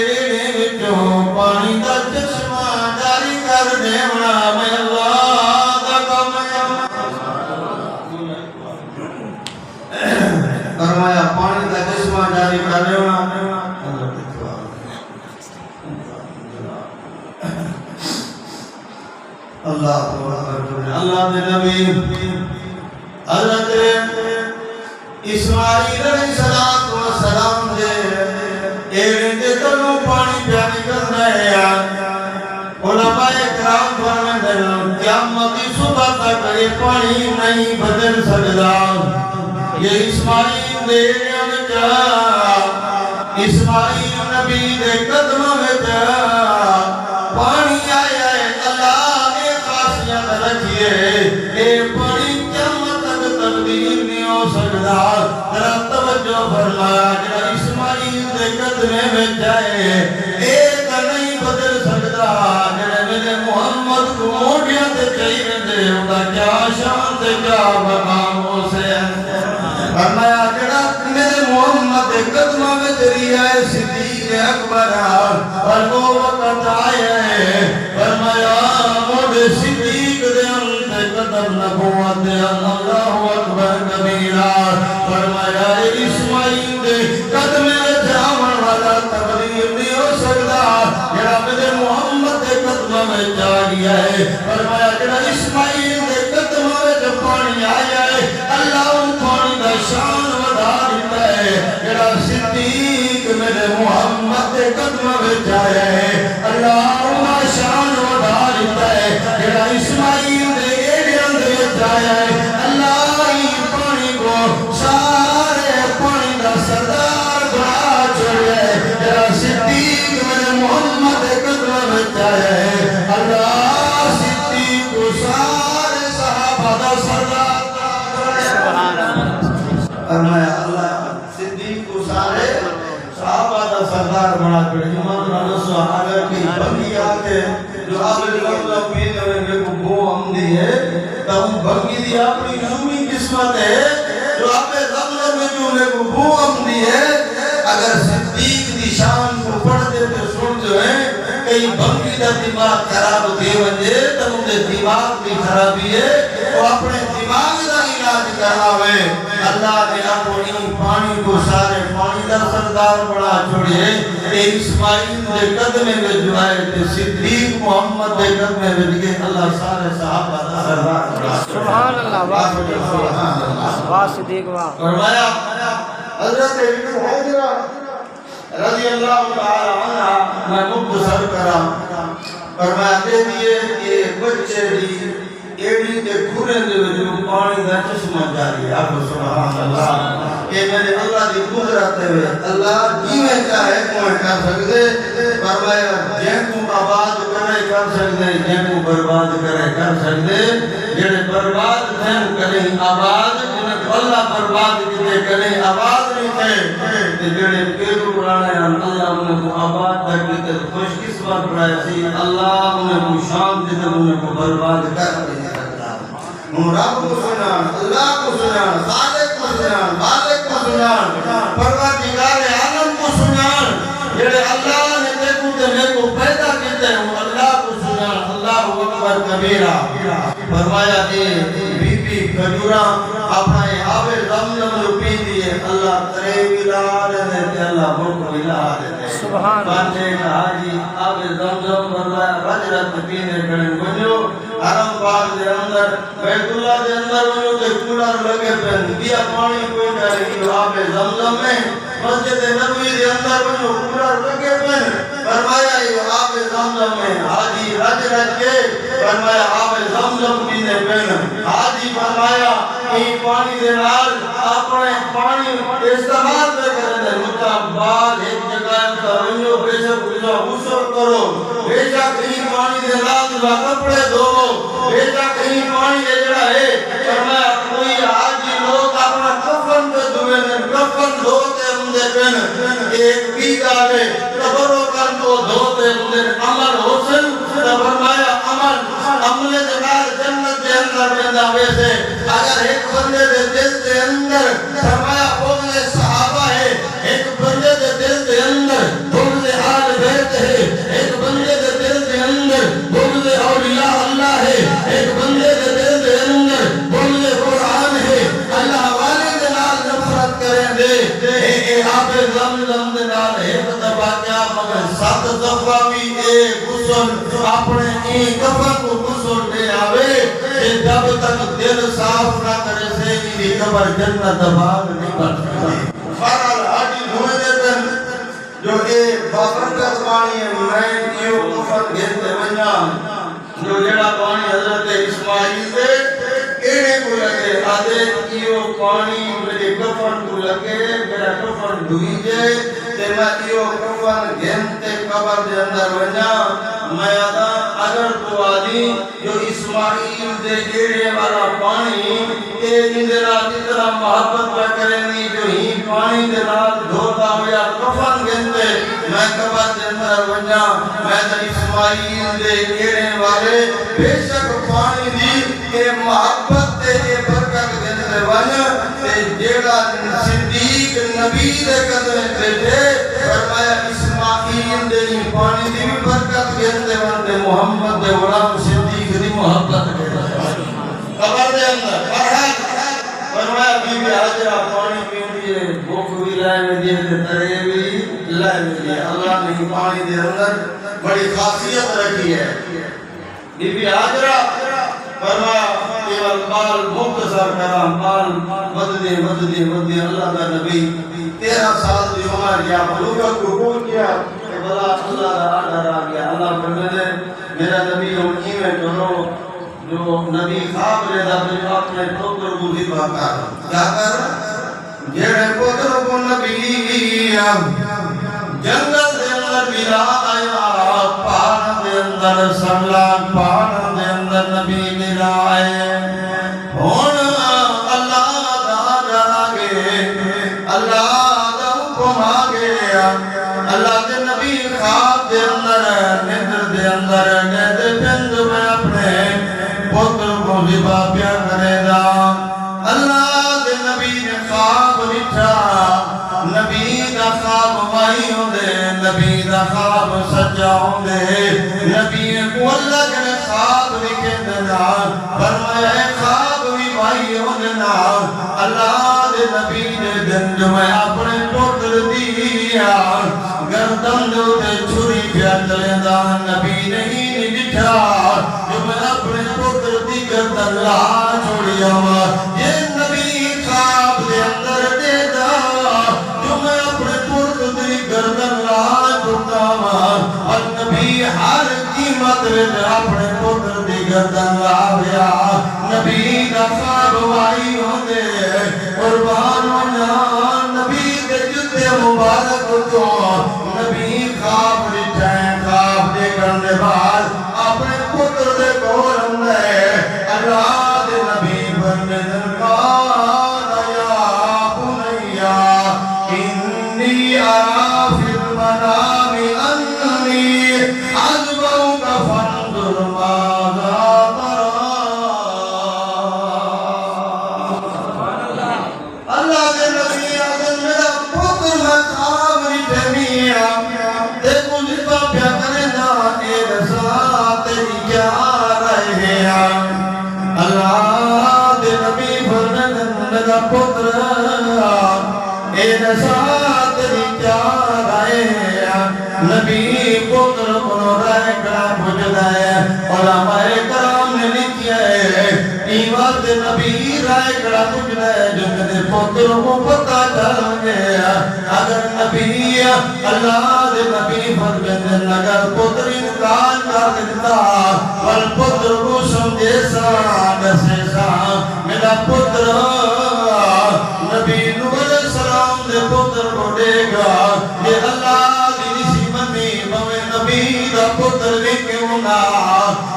جو پانی دا چشمہ جاری کر دیونا میں اللہ دا گم فرمایا پانی دا چشمہ جاری کر دیونا اللہ دے نبی حضرت اسماعیل علیہ السلام دے ایڑے دے تلو پانی پیانی کرنا ہے علماء اکرام فرمائیں قیامت کی صبح تک یہ پانی نہیں بدل سکتا یہ اسماعیل دے ایڑے میں جا اسماعیل نبی دے قدم میں جا پانی آیا ہے اللہ نے خاصیت رکھیے اے پانی قیامت تک تبدیل نہیں ہو سکتا ذرا توجہ فرمایا جڑا اسماعیل دے قدمے میں جائے ایک نہیں بدل سکتا جڑے میرے محمد کو موڑیاں تے چاہیے دے ہوتا کیا شان تے کیا مقام ہو سے فرمایا جڑا میرے محمد دے قدمہ میں دریا صدیق اکبر اور وہ وقت آیا ہے فرمایا موڑے صدیق دے انتے قدم نبوت دے اللہ اکبر کبیرہ فرمایا اسماعیل دے قدم جامن والا تبدیل نہیں ہو سکتا جڑا میرے محمد دے قدم میں جا گیا ہے فرمایا جڑا اسماعیل دے قدم میں جو پانی آیا ہے اللہ ان پانی دا شان ودا دیتا ہے جڑا صدیق میرے محمد دے قدم میں جایا ہے اللہ ان شان ودا دیتا ہے جڑا اسماعیل دے ایڑیاں دے جایا ہے اللہ ہی پانی کو سارے پانی دا سردار بنا چھوڑے جڑا صدیق میرے محمد دے قدم میں جایا ہے اللہ صدیق کو سارے صحابہ دا سردار فرمایا اللہ صدیق کو سارے صحابہ دا سردار بنا چھوڑے ایمان رسول اگر کی بھنگی آتے جو آپ لوگ پینے ہوئے کو بو ہم دی ہے تو ہم بھنگی دی اپنی نومی قسمت ہے جو آپ رمضان میں جو نے کو بو ہم دی ہے اگر صدیق دی شان کو پڑھتے تو سن جو ہے کئی بھنگی دا دماغ خراب دی ونجے تو انہیں دماغ بھی خرابی ہے وہ اپنے دماغ دا علاج کرنا ہوئے اللہ نے اپنی پانی کو سارے پانی دا سردار بڑا چھوڑیے اے اسماعیل دے قدمے میں جو آئے تھے صدیق محمد دے قدمے میں دیکھے اللہ سارے صحابہ دا سردار بڑا سبحان اللہ واہ صدیق واہ فرمایا حضرت ابن حجرہ رضی اللہ تعالی عنہ میں مختصر کرا فرمایا دے دیئے کہ بچے دی ایڑی تے کھورے دے وچ پانی دا چشمہ جاری ہے آپ سبحان اللہ کہ میرے اللہ دی قدرت ہے اللہ جیویں چاہے کوئی کر سکدے فرمایا جے کو آباد کرے کر سکدے جے کو برباد کرے کر سکدے جڑے برباد تھے کرے آباد جنہیں اللہ برباد کیتے کرے آباد نہیں تھے تے جڑے پیرو بنانے اللہ انہیں کو آباد کر کے خوش قسمت بنایا سی اللہ انہیں کو شان دے انہیں کو برباد کر دے رب کو سنان اللہ کو سنان خالق کو سنان مالک کو سنان پروردگار عالم کو سنان جڑے اللہ نے دیکھو تے میرے کو پیدا کیتے ہیں اللہ کو سنان اللہ اکبر کبیرہ فرمایا کہ بی بی کھجورا اپنا آب زمزم جو پی دیے اللہ ترے ملا دے تے اللہ ملک ملا دے سبحان باندے حاجی آب زمزم فرمایا رجرت پینے کھڑے بنو حرم پاک دے اندر بیت اللہ دے اندر انہوں دے کولر لگے پہن دیا پانی کوئی ڈالی آب زمزم میں مسجد نبوی دے اندر انہوں کولر لگے پہن فرمایا یہ آب زمزم میں حاجی رج رج کے فرمایا آب زمزم پینے پہن حاجی فرمایا یہ پانی دے نال اپنے پانی استعمال پہ کرنے دے مطابق ایک جگہ انہوں بے شک غسل کرو بے شک یہ پانی دے نال کپڑے دھو بے شک یہ پانی دے جڑا ہے فرمایا کوئی حاجی لوگ اپنا کفن پہ دھوئے کفن دھوتے ہندے پہن ایک بیگا ہے قبروں کر تو دھوتے ہندے عمل حسن فرمایا عمل جنال جنت کے اندر بندہ ویسے اگر ایک بندے دے دل کے اندر فرمایا بغض صحابہ ہے ایک بندے دے دل کے اندر بغض آل بیت ہے ایک بندے دے دل کے اندر بغض اولیاء اللہ ہے ایک بندے دے دل کے اندر بغض قرآن ہے اللہ والے دے نال نفرت کریں دے اے آب زمزم دے نال ایک دفعہ کیا مگر 7 دفعہ بھی اے غسل اپنے ایک دفعہ کو غسل دے آوے کہ جب تک دل صاف نہ کرے سے کی قبر جنت باغ نہیں بن سکتی بہرحال حاجی دھوئے دیتے جو اے بابرکت پانی ہے میں کیوں کفر گھنتے بنیا جو جڑا پانی حضرت اسماعیل دے ایڑے کو لگے آدھے کیوں پانی میرے کفن کو لگے میرا کفن دھوئی جائے تے میں کیوں کفن گھنتے قبر دے اندر بنیا میں آدھا اگر تو آدھی جو اسماعیل دے ایڑے والا پانی اے اندرا جتنا محبت پہ کرنی جو ہی پانی دے رات دھوتا ہویا کفن گھنتے میں قبر دے اندر بنیا میں تو اسماعیل دے ایڑے والے بے شک پانی دی اے محبت تے اے برکت گھنتے بنیا تے جیڑا صدیق نبی دے قدر بیٹھے فرمایا اسماعیل دے پانی دی بھی برکت گھنتے بنتے محمد دے غلام صدیق دی محبت گھنتے قبر دے اندر فرمایا بی بی حاجرہ پانی پیوں دیئے بھوک بھی لائے میں دیئے ترے بھی لائے میں دیئے اللہ نے پانی دے اندر بڑی خاصیت رکھی ہے بی بی حاجرہ فرمایا کیول بال مختصر کرام بال مددی اللہ کا نبی 13 سال دی عمر یا بلوغت قبول کیا کہ بلا اللہ کا آڈر آ گیا اللہ فرمائے میرا نبی امنی میں کرو جو نبی خواب لے دا تو اپنے پتر کو ذبح کر کیا کر جڑے پتر کو نبی جنگل دے اندر ملا آیا پہاڑ دے اندر سملان پہاڑ دے اندر نبی ملا آئے ہون اللہ دا ڈراگے اللہ دا حکم آگے اللہ دے نبی خواب دے اندر ندر دے اندر ندر پند میں اپنے پتر کو ذبح پیا کرے گا اللہ دے نبی نے خواب لکھا نبی دا خواب مائی ہوندے نبی دا خواب سچا ہوندے نبی کو اللہ کے خواب لکھے دینا فرمایا خواب بھی مائی ہوندے نا اللہ دے نبی نے دن جو میں اپنے پتر دیا گردن دو تے چھری پیا چلے دا نبی نہیں لکھا جو میں اپنے پتر دی گردن لا چھوڑیا یہ نبی خواب دے اندر دے دا جو میں اپنے پتر دی گردن لا چھوڑتا اور نبی ہر قیمت میں اپنے پتر دی گردن لا گیا دا خواب وائی ہوندے قربان و جان نبی دے جتے مبارک تو نبی خواب رٹھائیں خواب دے کرنے بعد اپنے پتر دے کول اندے اللہ دے نبی بن درکان یا بنیا انی آیا فی المنام انی عذبوک فانظر ماذا اللہ دے نبی آدم میرا پتر میں خواب رٹھے میاں دیکھو جبا پیا کرے نا اے رسا تیری کیا رہے ہیں اللہ دے نبی فرمائے میرا پتر اے رسا تیری کیا رہے ہیں نبی پتر انہوں رہے کڑا بجھتا ہے علماء کرام نے لکھیا ہے ایوات نبی رائے کڑا بجھتا ہے جو میرے پتر کو پتہ چل گیا اگر نبی اللہ دے نبی فرمائے اگر پتر انکار کر دیتا اور پتر کو سمجھے سا دسے سا میرا پتر نبی نوح علیہ السلام دے پتر کو دے گا یہ اللہ دی نسی منی بوے نبی دا پتر بھی کیوں نہ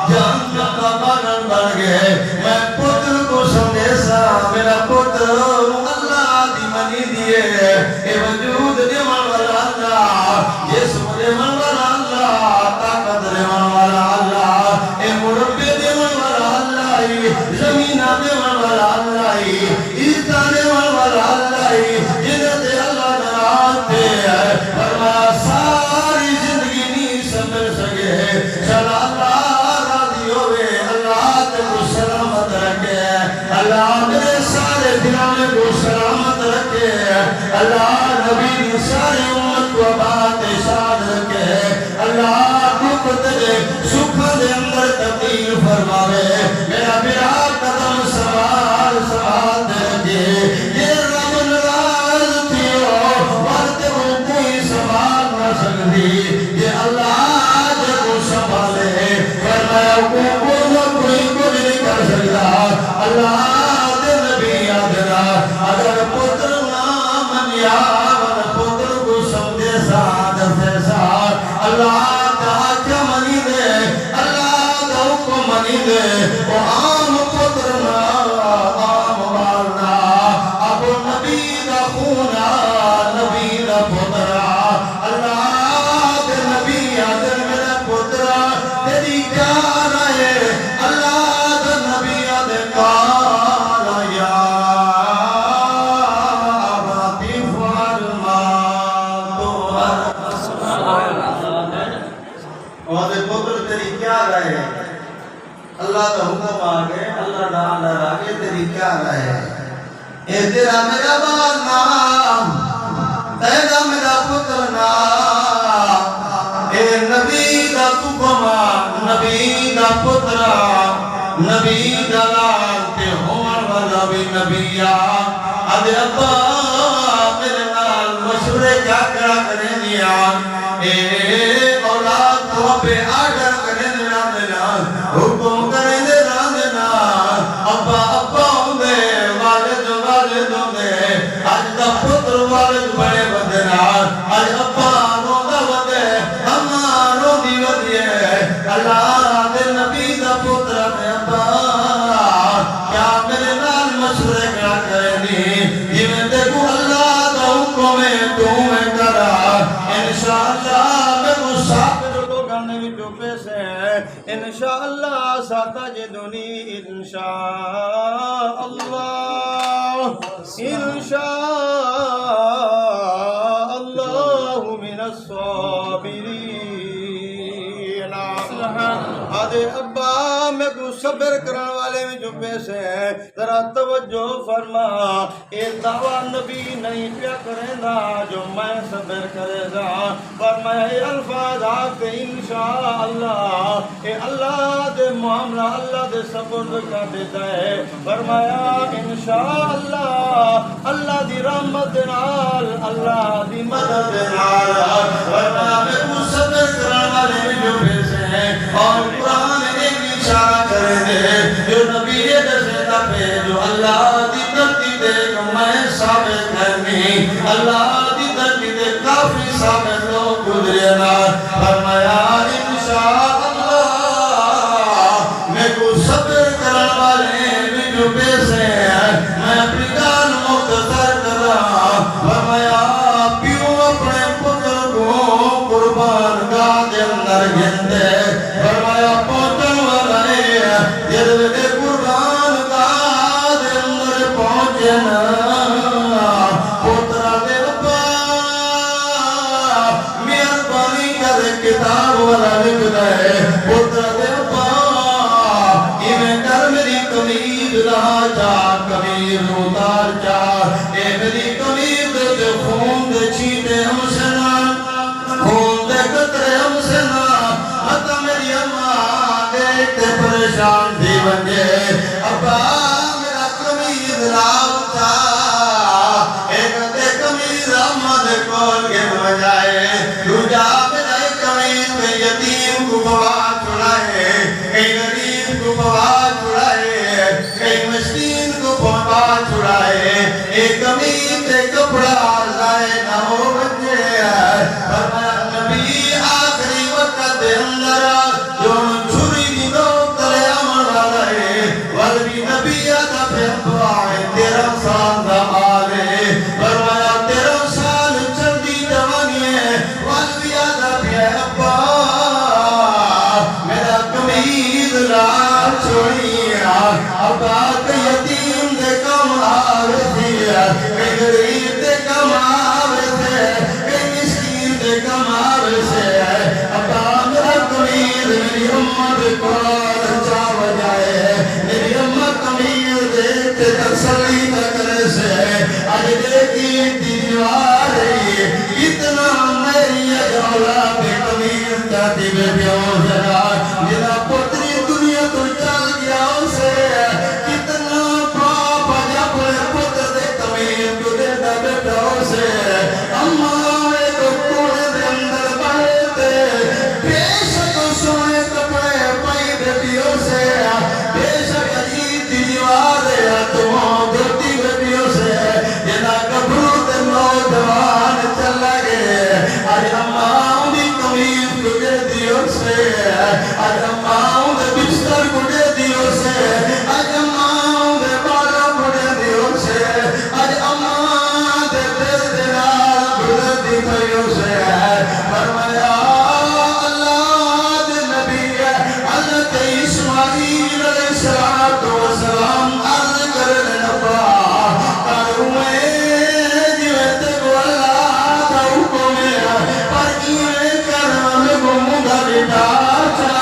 جان جانا مانن بڑھ گئے میں پتر کو سمجھے سا میرا پتر اللہ دی منی دیئے اے وجود دے من والا اللہ جسم دے من والا اللہ طاقت دے من والا اللہ اے مربی دے من والا اللہ زمینہ دے من والا اللہ عیسیٰ دے من والا اللہ جنہ دے اللہ نراتے فرمایا ساری زندگی نہیں سمجھ سکے چلا اللہ راضی ہوئے اللہ تے کو سلامت رکھے اللہ میرے سارے دلانے کو سلامت رکھے اللہ نبی سارے امت کو بات شاد رکھے اللہ دکھ تجھے سکھ دے اندر تبدیل فرماوے میرا میرا قدم سوال سوال دے یہ رب نراز تھیو ورتے ہو کوئی سوال نہ سکتی یہ اللہ جب سنبھالے فرمایا کوئی نہیں کر سکتا اللہ دے نبی آدھرا اگر پتر نام یا پتر کو سمجھے ساتھ سے ساتھ اللہ کا کیا منی دے اللہ کا حکم منی دے وہ عام پتر نا عام مارنا اب نبی دا خونا نبی دا پترا اللہ دے نبی آدھر میرا پترا تیری کیا رہے اللہ دے نبی آدھر کالا یا آباتی فرما اور دے پتر تیری کیا رہے اللہ کا حکم آگے اللہ دا آنر آگے تیری کیا رہے اے تیرا میرا بار نام تیرا میرا پتر نام اے نبی دا تکما نبی دا پترا نبی دا لال تے ہون والا بھی نبی آدھے ابا میرے نال مشورے کیا کرا کریں دیا اے اولاد تو پہ آڈر کریں دینا حکم کریں دینا ابا ابا ہوں دے والد ہوں دے آج دا پتر والد بڑے بدنا آج ابا روندہ بدے اما روندی بدیے اللہ دے نبی دا پتر میں ابا کیا میرے نال مشورے کیا کریں دی یہ میں دیکھو اللہ دا حکم میں تو میں کرا انشاءاللہ میں مسافر کو گانے بھی ٹوپے سے انشاءاللہ ساتھ جدونی انشاءاللہ انشاءاللہ من الصابرین آدھے ابا میں کو صبر کرنے والے میں جو پیسے ہیں ذرا توجہ فرما اے دعویٰ نبی نہیں پیا کرے دا جو میں صبر کرے دا فرمایا اے الفاظ آپ کے انشاءاللہ اے اللہ دے معاملہ اللہ دے صبر کا دیتا ہے فرمایا انشاءاللہ اللہ دی رحمت نال اللہ دی مدد نال فرمایا میں کو صبر کرنے والے میں جو پیسے ہیں اور قرآن ایک اشارہ کرے دے جو نبی دسے دا پہ والے بھی جو پیسے ہیں میں اپنی گال مختصر کر رہا فرمایا پیو اپنے پتر کو قربان گاہ دے اندر گھندے فرمایا پہنچن والا ہے جلوے دے قربان گاہ دے اندر پہنچنا پترہ دے ربا مہربانی کر کتاب والا لکھ دے پترہ دے ربا ایویں کر میری قمیض لا جا قمیض اتار جا اے میری قمیض دے خون دے چھیٹے ہم سے نہ خون دے قطرے ہم سے نہ حتی میری اماں دیکھتے پریشان تھی بنجے ابا میرا قمیض لاؤ جا ایک دے قمیض اماں دے کول کے بجائے تو جا میرا قمیض میں یتیم کو بوا چھڑائے کئی غریب کو بوا چھڑائے کئی مسکین کو بوا چھڑائے ایک قمیض دے کپڑا لائے نہ ہو بچے فرمایا نبی آخری وقت دے اندر جو چھری دی نوک تلے امن والا ہے والوی نبی آدھا پہ دعائے 13 سال دا آلے فرمایا 13 سال چلدی جوانی ہے والوی آدھا پہ ابا میرا قمیض لا چھوڑی ابا کہ یتیم دے کم آوے دیا کہ غریب دے کم آوے سے کہ مسکین دے کم آوے سے ابا میرا قمیض میری امت کو رچا بجائے میری امت قمیض دیکھتے تسلی تکرے سے آج دیکھی دیوار اتنا میری اجولا بے قمیض جاتی بے پیوں جگہ میرا پتری دنیا تو چل گیا اسے کتنا پاپ جب پتر دے قمیض کو دے دا بیٹا اسے اماں ایک کوڑے دے اندر بڑھتے بیشک سونے کپڑے پائی بیٹیوں سے بیشک عجیب دیوار تمہوں دوتی بیٹیوں سے جنا کبرو دے نوجوان چل گئے آج اماں دی قمیض کو دے دیوں سے آج اماں دے بستر کو دے دیوں سے آج اماں دے بالا کو دے دیوں سے آج اماں دے دل دلال کو دے دیوں سے فرمایا اللہ دے نبی حضرت اسماعیل علیہ السلام عرض کرنے نبا کروے جوے تے گولا دا حکم پر ایویں کرم کو مونگا لٹا چا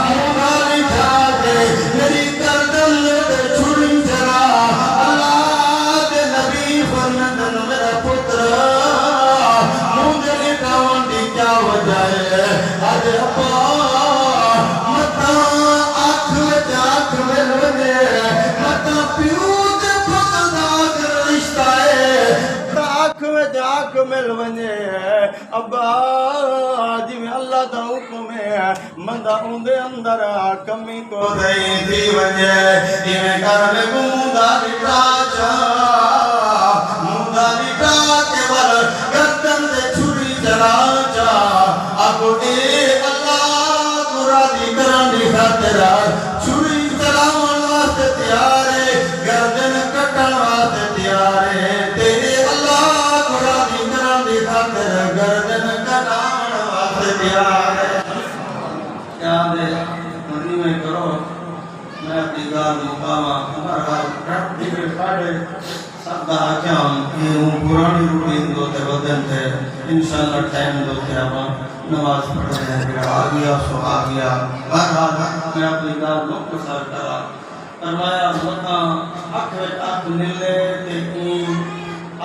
مونگا لٹا کے میری گردن تے چھری چلا اللہ دے نبی فرمندن میرا پتر مونگا لٹاون دی کیا وجہ ہے آج ابا متا آنکھ وچ آنکھ مل وجے متا پیو تے پتر دا رشتہ ہے آنکھ وچ آنکھ مل وجے ابا جی میں اللہ دا حکم ہے مندہ اندے اندر کمی کو دئی تھی وجے جی میں کر میں موندا لٹا چا موندا لٹا کے ور گردن دے چھری چلا چا اب اے اللہ کو راضی کرن دی خاطر چھری چلاون واسطے تیار ہے گردن کٹن واسطے تیار ہے تیرے اللہ کو راضی کرن دی خاطر گردن کٹاون واسطے تیار ہے یاد ہے مدی میں کرو میں اپنی گال مقامہ ہمارا رب دیکھے پاڑے سب آجام کہ ہوں پرانی روٹین دوتے بدن تھے انشاءاللہ ٹائم دوتے آبا نماز پڑھتے ہیں پھر آگیا سو آگیا بہرحال میں اپنی گال مقتصر کرا فرمایا مطا اکھ نلے تیکین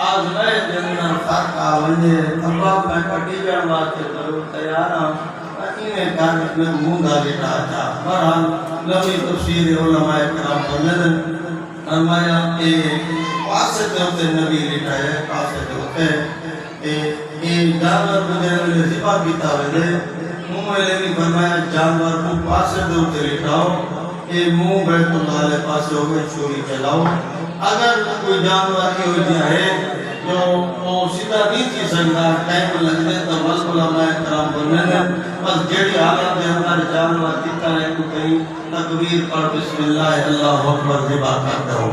آج میں جنر فرق آونجے ابا میں کٹی جان واسطے ضرور تیار ہوں انہیں کارت میں موندا لٹا چا بہرحال لمبی تفسیر علماء کرام پر نظر فرمایا کہ پاسے ہوتے نبی لٹائے پاسے ہوتے جانور بغیر میں زبا بیتا ہوئے منہ میں بھی فرمایا جانور کو پاسے ہوتے لٹاؤ منہ بیت اللہ علیہ پاسے ہوئے چوری چلاؤ اگر کوئی جانور کی ہو جائے جو وہ سیدھا نہیں تھی سکتا ٹائم لگنے تو بس علماء کرام بننے نے بس جیڑی حالت کے اندر جانور کتا ہے تو کہیں تکبیر پڑھ بسم اللہ اللہ اکبر ذبح کرتے ہو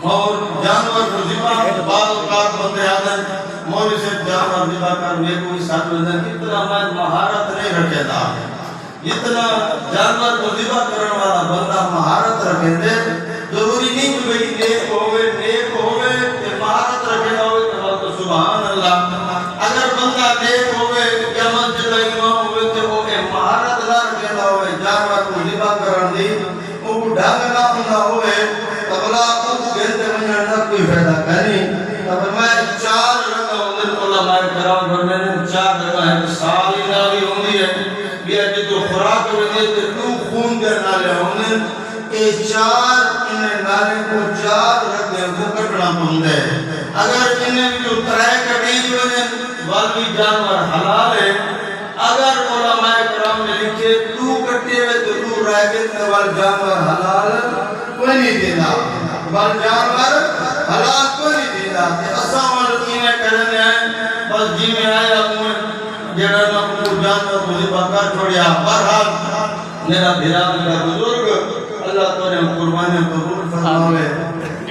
اور جانور کو ذبح بعض اوقات بندے آتے ہیں مولوی سے جانور ذبح کر میرے کوئی ساتھ میں اتنا میں مہارت نہیں رکھے تھا اتنا جانور کو ذبح کرنے والا بندہ مہارت رکھے تھے ضروری نہیں کہ بھئی نیک ہوئے کہ مہارت رکھے نہ ہوئے کہ سبحان اللہ اگر بندہ نیک ہوئے یا مسجد امام ہوئے کہ وہ مہارت نہ رکھے نہ ہوئے جانور کو ذبح کرن دی وہ ڈھنگ نہ ہوئے تبلا اس گھنٹے میں نہ کوئی فائدہ کرنی تب میں 4 رکھا ہوں علماء کرام فرمائے 4 رکھا ہے سال ہی نالی ہوندی ہے بیا جو خوراک ودے تے تو خون دے نالے ہوندے اے 4 انہیں نالے کو 4 رکھے کو کٹنا پوندے اگر انہیں جو 3 کٹی ونے والی جانور حلال ہے اگر علماء کرام نے لکھے تو کٹے ہوئے تو تو رہ گئے وال جانور حلال کوئی نہیں دینا وال جانور حلال کوئی نہیں دینا اساں وال انہیں کرنے ہیں بس جی میں آیا ہوں جڑا نہ کو جانور کو ذبح کر چھوڑیا بہرحال میرا بھیرا میرا بزرگ اللہ تعالی قربانی قبول فرماوے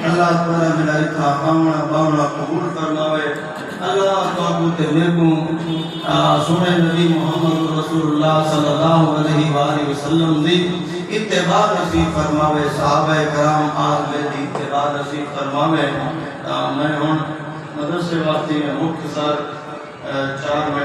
اللہ تعالی میرا اتنا باونا قبول فرماوے اللہ تعالی میرے کو سنے نبی محمد رسول اللہ صلی اللہ علیہ وآلہ وسلم دی اتباع نصیب فرماوے صحابہ کرام آل بیت دی اتباع نصیب فرماوے میں ہن مدرسے واسطے مختصر 4 منٹ